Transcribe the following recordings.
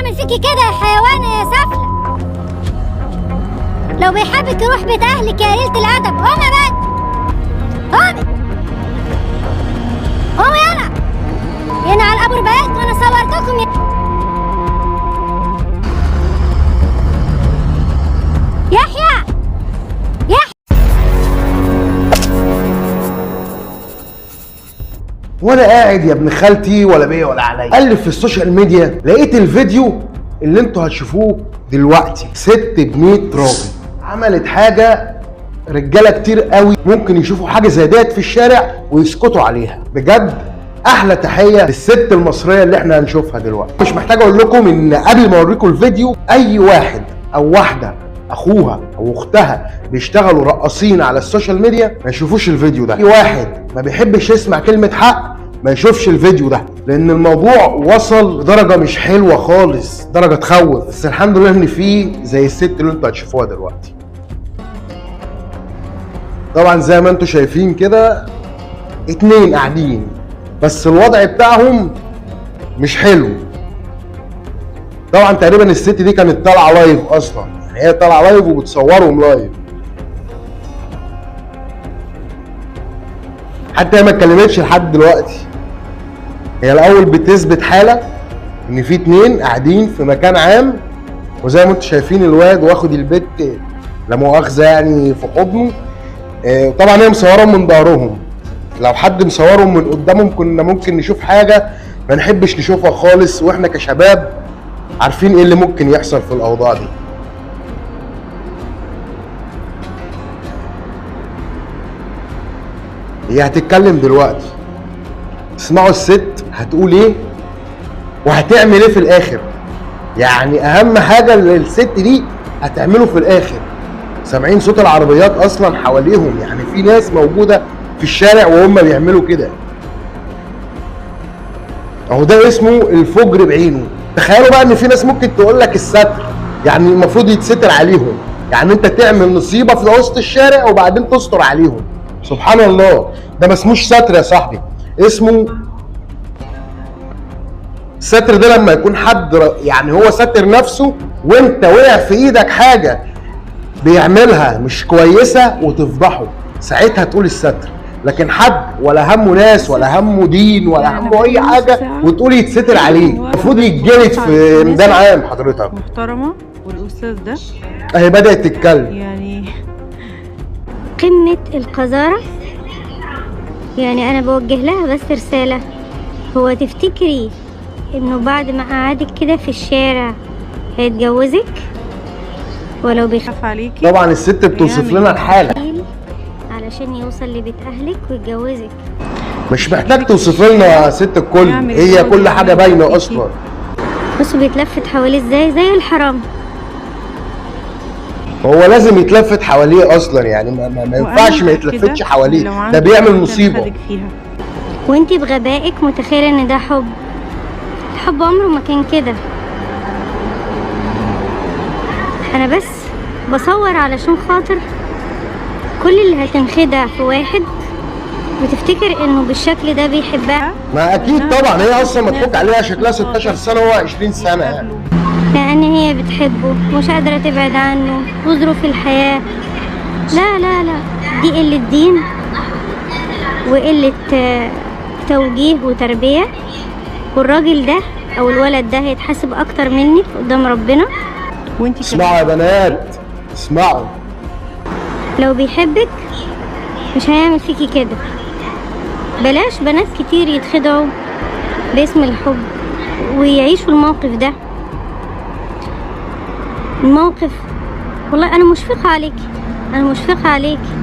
هيعمل فيكي كده يا حيوان يا سفلة؟ لو بيحبك يروح بيت اهلك يا قليلة الادب. قومي يا بنت، قومي قومي يلا هنا على القبر بيت وانا صورتكم يحيى وانا قاعد يا ابن خالتي ولا بيا ولا عليا قلب في السوشيال ميديا، لقيت الفيديو اللي انتوا هتشوفوه دلوقتي. ست ب100 راجل عملت حاجه رجاله كتير قوي ممكن يشوفوا حاجه زي ديت في الشارع ويسكتوا عليها. بجد احلى تحيه للست المصريه اللي احنا هنشوفها دلوقتي. مش محتاج اقول لكم ان قبل ما اوريكم الفيديو، اي واحد او واحده اخوها او اختها بيشتغلوا رقاصين على السوشيال ميديا ما يشوفوش الفيديو ده. اي واحد ما بيحبش يسمع كلمه حق ما يشوفش الفيديو ده، لان الموضوع وصل لدرجه مش حلوه خالص، درجه تخوف. بس الحمد لله ان في زي الست اللي انتوا هتشوفوها دلوقتي. طبعا زي ما انتوا شايفين كده 2 قاعدين، بس الوضع بتاعهم مش حلو. طبعا تقريبا الست دي كانت طالعه لايف اصلا، يعني هي طالعه لايف وبتصورهم لايف. حتى هي ما اتكلمتش لحد دلوقتي. هي الاول بتثبت حاله ان في 2 قاعدين في مكان عام، وزي ما انتم شايفين الواد واخد البت لا مؤاخذه يعني في حضنه. طبعا هي مصورهم من ظهرهم، لو حد مصورهم من قدامهم كنا ممكن نشوف حاجه ما نحبش نشوفها خالص، واحنا كشباب عارفين ايه اللي ممكن يحصل في الاوضاع دي. هي هتتكلم دلوقتي، اسمعوا الست هتقول ايه وهتعمل ايه في الاخر. يعني اهم حاجه اللي الست دي هتعمله في الاخر. سامعين صوت العربيات اصلا حواليهم، يعني في ناس موجوده في الشارع وهم بيعملوا كده. اهو ده اسمه الفجر بعينه. تخيلوا بقى ان في ناس ممكن تقول لك الستر، يعني المفروض يتستر عليهم، يعني انت تعمل نصيبه في وسط الشارع وبعدين تستر عليهم. سبحان الله، ده ما اسموش ستر يا صاحبي، اسمه الستر ده لما يكون حد يعني هو ستر نفسه وانت وقع في ايدك حاجه بيعملها مش كويسه وتفضحه، ساعتها تقول الستر. لكن حد ولا همه ناس ولا همه دين ولا همه اي حاجه وتقول يتستر عليه، المفروض يتجلد في ميدان عام. حضرتك محترمه والاستاذ ده اهي بدات تتكلم، يعني قمة القذارة. يعني أنا بوجه لها بس رسالة، هو تفتكري إنه بعد ما قعدك كده في الشارع هيتجوزك؟ ولو بيخاف عليكي طبعا الست بتوصف لنا الحالة علشان يوصل لبيت أهلك ويتجوزك. مش محتاج توصف لنا يا ست الكل، هي كل حاجة باينة أصلا. بصوا بيتلفت حواليه ازاي زي الحرام. هو لازم يتلفت حواليه اصلا، يعني ما ينفعش ما يتلفتش حواليه، ده بيعمل مصيبه. وانتي بغبائك متخيله ان ده حب. الحب عمره ما كان كده. انا بس بصور علشان خاطر كل اللي هتنخدع في واحد وتفتكر انه بالشكل ده بيحبها. ما اكيد طبعا، هي اصلا مضحوك عليها، شكلها 16 سنه وهو 20 سنه يعني. لان هي بتحبه ومش قادره تبعد عنه وظروف الحياه. لا لا لا، دي قله دين وقله توجيه وتربيه. والراجل ده او الولد ده هيتحاسب اكتر منك قدام ربنا. وانتي اسمعوا يا بنات، اسمعوا، لو بيحبك مش هيعمل فيكي كده. بلاش بنات كتير يتخدعوا باسم الحب ويعيشوا الموقف ده. الموقف والله انا مشفقة عليكي، انا مشفقة عليكي،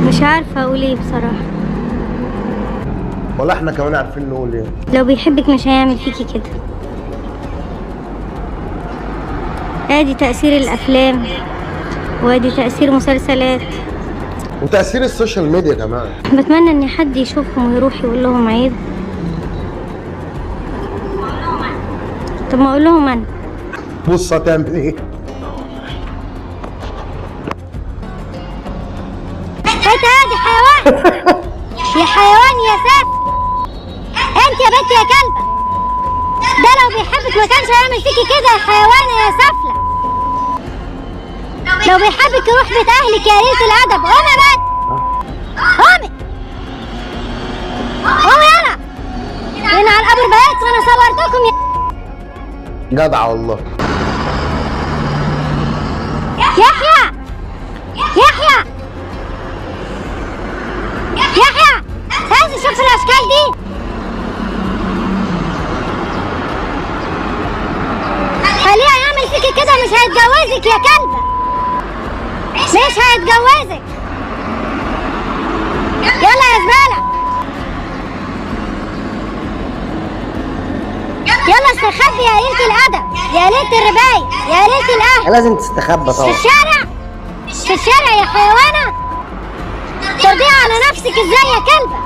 مش عارفة اقول ايه بصراحة. ولا احنا كمان عارفين نقول ايه. لو بيحبك مش هيعمل فيكي كده. ادي تأثير الافلام وادي تأثير مسلسلات وتأثير السوشيال ميديا كمان. بتمنى ان حد يشوفهم ويروح يقول لهم عيب. طب ما اقول لهم انا. بص هتعمل ايه؟ انت هادي حيوان يا حيوان يا ساف. انت يا بنت يا كلبة ده لو بيحبك ما كانش هيعمل فيكي كده يا حيوانة يا سفلة. لو بيحبك يروح بيت اهلك يا قليلة الادب. قومي يا بنت، قومي قومي يلا، لان على القبر بقيت وانا صورتكم يا جدع والله. يحيى يحيى يحيى، عايز اشوف الاشكال دي. خليه يعمل فيكي كده، مش هيتجوزك يا كلبة، مش هيتجوزك. يلا يا زبالة، يلا استخبي يا قليلة الأدب، يا قليلة الرباية، يا قليلة الأهل. لازم تستخبى في طبعا. الشارع، في الشارع يا حيوانة، ترضيها على نفسك ازاي يا كلبة؟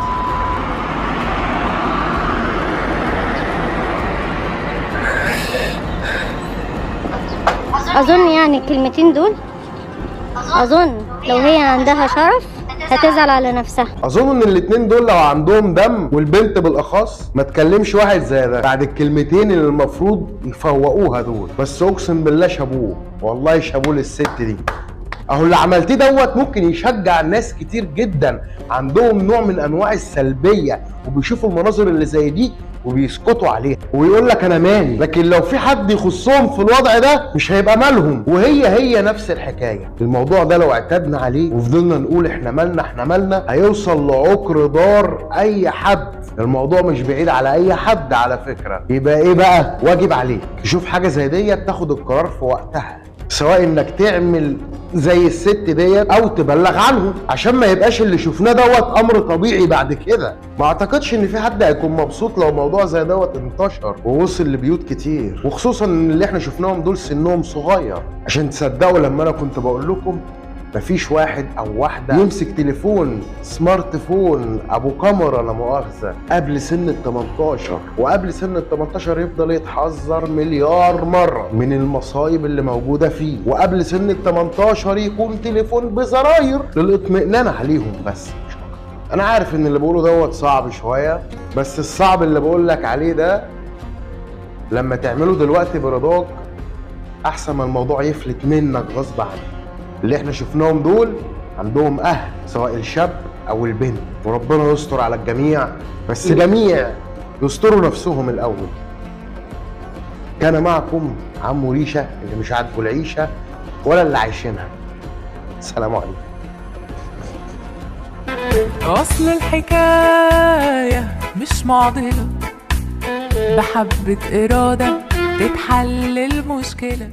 أظن يعني الكلمتين دول، أظن لو هي عندها شرف هتزعل على نفسها. اظن ان الاتنين دول لو عندهم دم، والبنت بالاخص، ما تكلمش واحد زي ده بعد الكلمتين اللي المفروض يفوقوها دول. بس اقسم بالله شابوه، والله شابوه للست دي. اهو اللي عملتيه دوت ممكن يشجع ناس كتير جدا عندهم نوع من انواع السلبيه، وبيشوفوا المناظر اللي زي دي وبيسكتوا عليها ويقول لك انا مالي. لكن لو في حد يخصهم في الوضع ده مش هيبقى مالهم. وهي نفس الحكايه. الموضوع ده لو اعتدنا عليه وفضلنا نقول احنا مالنا احنا مالنا، هيوصل لعكر دار اي حد. الموضوع مش بعيد على اي حد على فكره. يبقى ايه بقى؟ واجب عليك تشوف حاجه زي ديت، تاخد القرار في وقتها، سواء انك تعمل زي الست ديت او تبلغ عنهم، عشان ما يبقاش اللي شفناه دوت امر طبيعي بعد كده. ما اعتقدش ان في حد هيكون مبسوط لو موضوع زي دوت انتشر ووصل لبيوت كتير، وخصوصا ان اللي احنا شفناهم دول سنهم صغير. عشان تصدقوا لما انا كنت بقول لكم مفيش واحد او واحده يمسك تليفون سمارت فون ابو كاميرا لا مؤاخذه قبل سن ال 18، وقبل سن ال 18 يفضل يتحذر مليار مره من المصايب اللي موجوده فيه، وقبل سن ال 18 يكون تليفون بزراير للاطمئنان عليهم بس. انا عارف ان اللي بقوله دوت صعب شويه، بس الصعب اللي بقول لك عليه ده لما تعمله دلوقتي برضاك احسن ما الموضوع يفلت منك غصب عنك. اللي احنا شفناهم دول عندهم اهل، سواء الشاب او البنت، وربنا يستر على الجميع، بس الجميع يستروا نفسهم الاول. كان معكم عمو ريشه، اللي مش عاجبه العيشه ولا اللي عايشينها. السلام عليكم. أصل الحكاية مش معضلة، بحبة إرادة تتحل المشكلة.